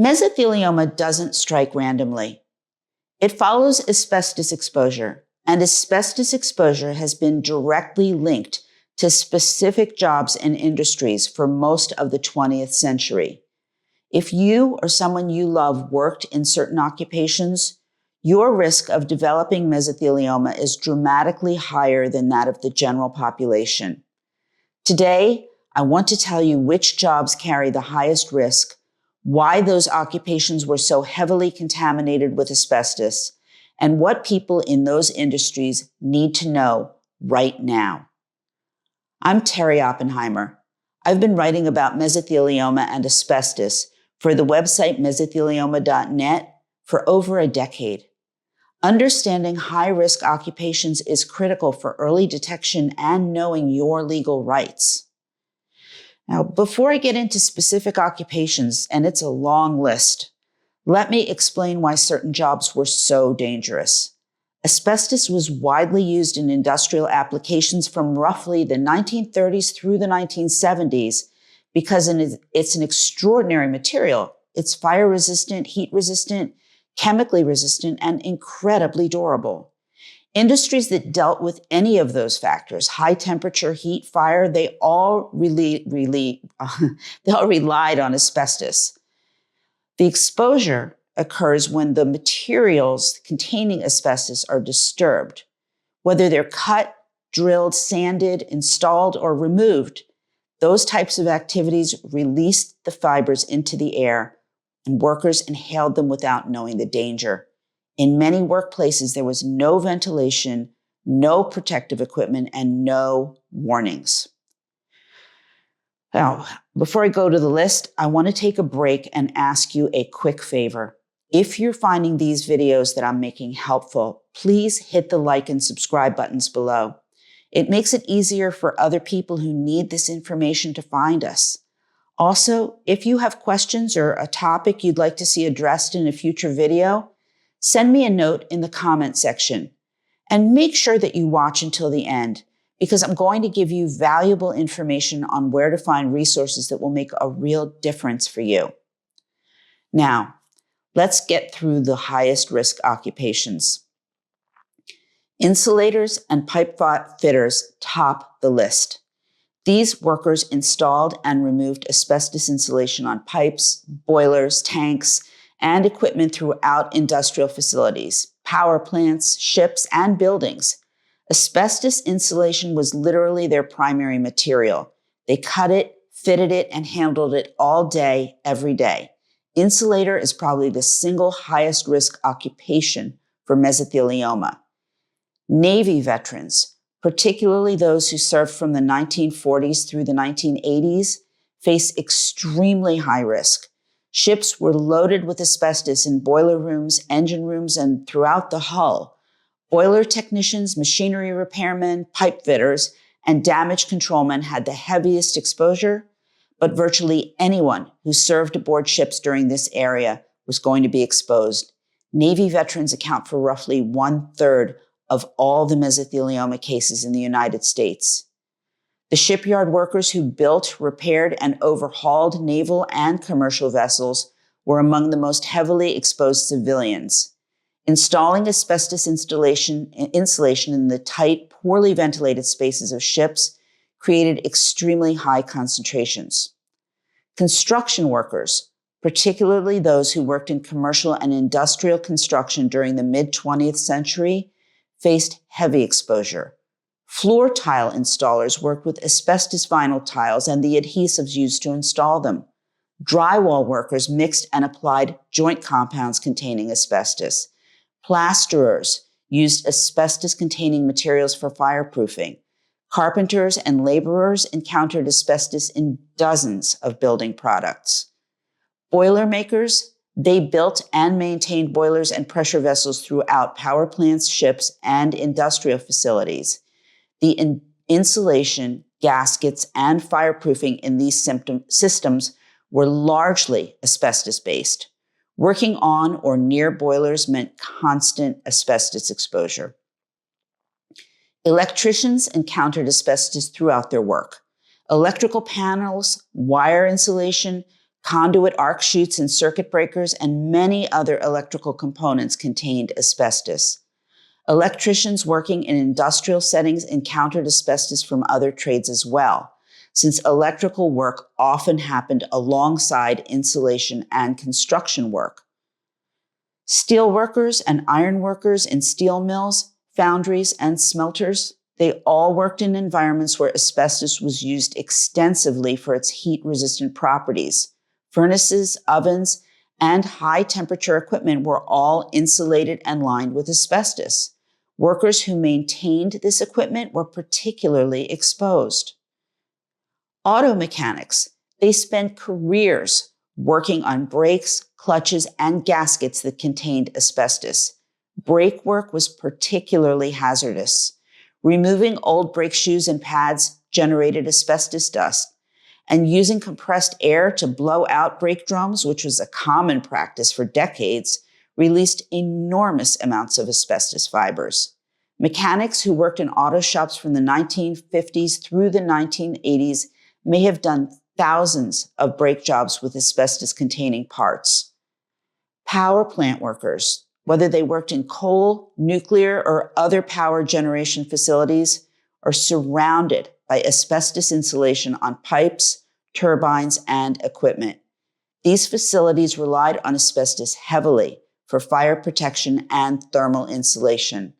Mesothelioma doesn't strike randomly. It follows asbestos exposure, and asbestos exposure has been directly linked to specific jobs and industries for most of the 20th century. If you or someone you love worked in certain occupations, your risk of developing mesothelioma is dramatically higher than that of the general population. Today, I want to tell you which jobs carry the highest risk, why those occupations were so heavily contaminated with asbestos, and what people in those industries need to know right now. I'm Terry Oppenheimer. I've been writing about mesothelioma and asbestos for the website mesothelioma.net for over a decade. Understanding high-risk occupations is critical for early detection and knowing your legal rights. Now, before I get into specific occupations, and it's a long list, let me explain why certain jobs were so dangerous. Asbestos was widely used in industrial applications from roughly the 1930s through the 1970s because it's an extraordinary material. It's fire-resistant, heat-resistant, chemically resistant, and incredibly durable. Industries that dealt with any of those factors, high temperature, heat, fire, they all relied on asbestos. The exposure occurs when the materials containing asbestos are disturbed. Whether they're cut, drilled, sanded, installed, or removed, those types of activities released the fibers into the air, and workers inhaled them without knowing the danger. In many workplaces, there was no ventilation, no protective equipment, and no warnings. Now, before I go to the list, I want to take a break and ask you a quick favor. If you're finding these videos that I'm making helpful, please hit the like and subscribe buttons below. It makes it easier for other people who need this information to find us. Also, if you have questions or a topic you'd like to see addressed in a future video, send me a note in the comment section. And make sure that you watch until the end, because I'm going to give you valuable information on where to find resources that will make a real difference for you. Now, let's get through the highest risk occupations. Insulators and pipe fitters top the list. These workers installed and removed asbestos insulation on pipes, boilers, tanks, and equipment throughout industrial facilities, power plants, ships, and buildings. Asbestos insulation was literally their primary material. They cut it, fitted it, and handled it all day, every day. Insulator is probably the single highest risk occupation for mesothelioma. Navy veterans, particularly those who served from the 1940s through the 1980s, face extremely high risk. Ships were loaded with asbestos in boiler rooms, engine rooms, and throughout the hull. Boiler technicians, machinery repairmen, pipe fitters, and damage controlmen had the heaviest exposure, but virtually anyone who served aboard ships during this area was going to be exposed. Navy veterans account for roughly 1/3 of all the mesothelioma cases in the United States. The shipyard workers who built, repaired, and overhauled naval and commercial vessels were among the most heavily exposed civilians. Installing asbestos insulation in the tight, poorly ventilated spaces of ships created extremely high concentrations. Construction workers, particularly those who worked in commercial and industrial construction during the mid-20th century, faced heavy exposure. Floor tile installers worked with asbestos vinyl tiles and the adhesives used to install them. Drywall workers mixed and applied joint compounds containing asbestos. Plasterers used asbestos-containing materials for fireproofing. Carpenters and laborers encountered asbestos in dozens of building products. Boilermakers, they built and maintained boilers and pressure vessels throughout power plants, ships, and industrial facilities. The insulation, gaskets, and fireproofing in these systems were largely asbestos-based. Working on or near boilers meant constant asbestos exposure. Electricians encountered asbestos throughout their work. Electrical panels, wire insulation, Conduit arc chutes and circuit breakers and many other electrical components contained asbestos. Electricians working in industrial settings encountered asbestos from other trades as well, since electrical work often happened alongside insulation and construction work. Steel workers and iron workers in steel mills, foundries, and smelters, they all worked in environments where asbestos was used extensively for its heat-resistant properties. Furnaces, ovens, and high-temperature equipment were all insulated and lined with asbestos. Workers who maintained this equipment were particularly exposed. Auto mechanics, they spent careers working on brakes, clutches, and gaskets that contained asbestos. Brake work was particularly hazardous. Removing old brake shoes and pads generated asbestos dust, and using compressed air to blow out brake drums, which was a common practice for decades, released enormous amounts of asbestos fibers. Mechanics who worked in auto shops from the 1950s through the 1980s may have done thousands of brake jobs with asbestos-containing parts. Power plant workers, whether they worked in coal, nuclear, or other power generation facilities, are surrounded by asbestos insulation on pipes, turbines, and equipment. These facilities relied on asbestos heavily for fire protection and thermal insulation.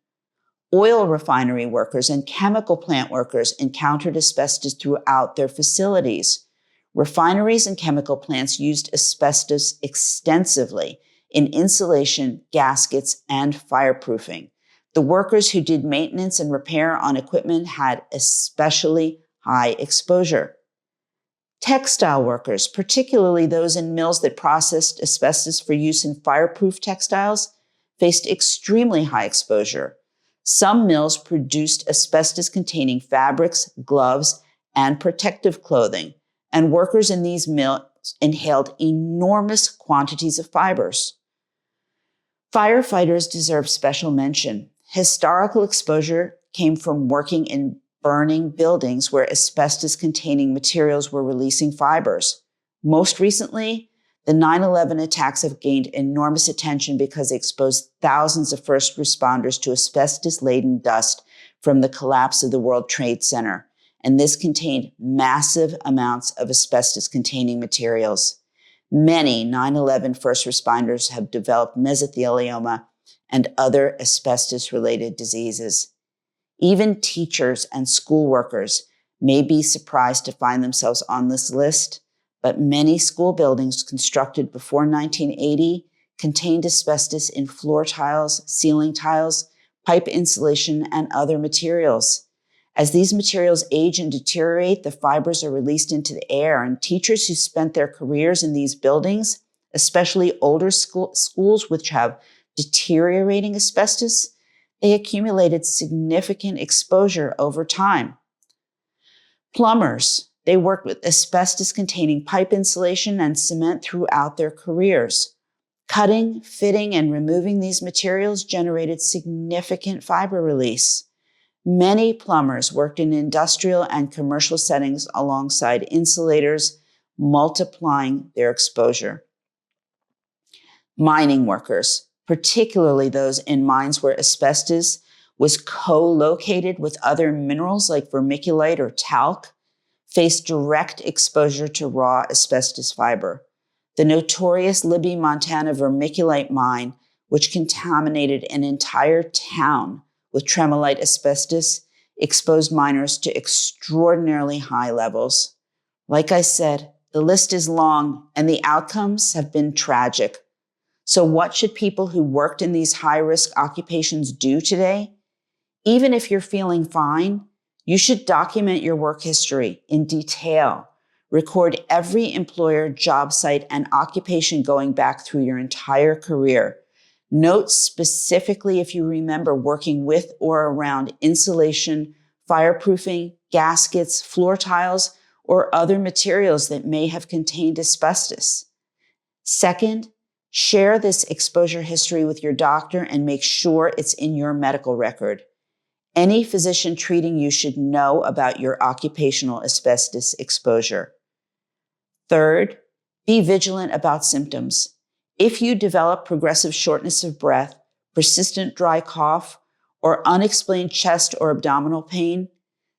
Oil refinery workers and chemical plant workers encountered asbestos throughout their facilities. Refineries and chemical plants used asbestos extensively in insulation, gaskets, and fireproofing. The workers who did maintenance and repair on equipment had especially high exposure. Textile workers, particularly those in mills that processed asbestos for use in fireproof textiles, faced extremely high exposure. Some mills produced asbestos-containing fabrics, gloves, and protective clothing, and workers in these mills inhaled enormous quantities of fibers. Firefighters deserve special mention. Historical exposure came from working in burning buildings where asbestos-containing materials were releasing fibers. Most recently, the 9/11 attacks have gained enormous attention because they exposed thousands of first responders to asbestos-laden dust from the collapse of the World Trade Center, and this contained massive amounts of asbestos-containing materials. Many 9/11 first responders have developed mesothelioma and other asbestos-related diseases. Even teachers and school workers may be surprised to find themselves on this list, but many school buildings constructed before 1980 contained asbestos in floor tiles, ceiling tiles, pipe insulation, and other materials. As these materials age and deteriorate, the fibers are released into the air, and teachers who spent their careers in these buildings, especially older schools which have deteriorating asbestos, they accumulated significant exposure over time. Plumbers, they worked with asbestos-containing pipe insulation and cement throughout their careers. Cutting, fitting, and removing these materials generated significant fiber release. Many plumbers worked in industrial and commercial settings alongside insulators, multiplying their exposure. Mining workers, particularly those in mines where asbestos was co-located with other minerals like vermiculite or talc, faced direct exposure to raw asbestos fiber. The notorious Libby, Montana vermiculite mine, which contaminated an entire town with tremolite asbestos, exposed miners to extraordinarily high levels. Like I said, the list is long and the outcomes have been tragic. So what should people who worked in these high-risk occupations do today? Even if you're feeling fine, you should document your work history in detail. Record every employer, job site, and occupation going back through your entire career. Note specifically if you remember working with or around insulation, fireproofing, gaskets, floor tiles, or other materials that may have contained asbestos. Second, share this exposure history with your doctor and make sure it's in your medical record. Any physician treating you should know about your occupational asbestos exposure. Third, Be vigilant about symptoms. If you develop progressive shortness of breath, persistent dry cough, or unexplained chest or abdominal pain,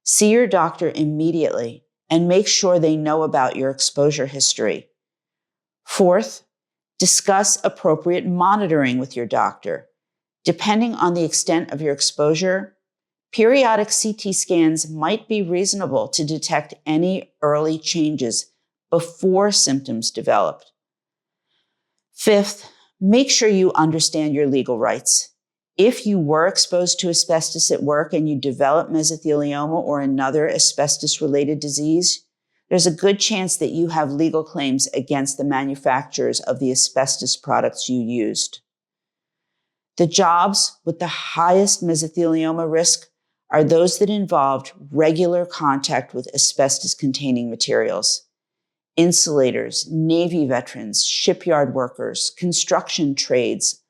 see your doctor immediately and make sure they know about your exposure history. Fourth, discuss appropriate monitoring with your doctor. Depending on the extent of your exposure, periodic CT scans might be reasonable to detect any early changes before symptoms developed. Fifth, make sure you understand your legal rights. If you were exposed to asbestos at work and you develop mesothelioma or another asbestos-related disease, there's a good chance that you have legal claims against the manufacturers of the asbestos products you used. The jobs with the highest mesothelioma risk are those that involved regular contact with asbestos-containing materials. Insulators, Navy veterans, shipyard workers, construction trades,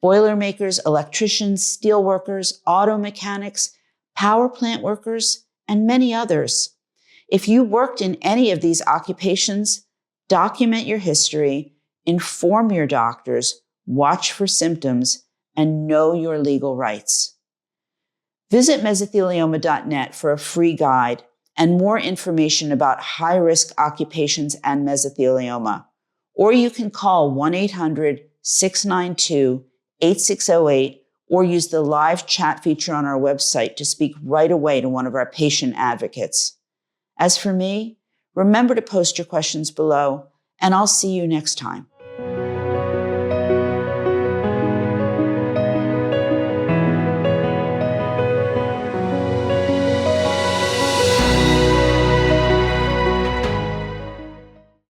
boiler makers, electricians, steel workers, auto mechanics, power plant workers, and many others. If you worked in any of these occupations, document your history, inform your doctors, watch for symptoms, and know your legal rights. Visit mesothelioma.net for a free guide and more information about high-risk occupations and mesothelioma. Or you can call 1-800-692-8608 or use the live chat feature on our website to speak right away to one of our patient advocates. As for me, remember to post your questions below, and I'll see you next time.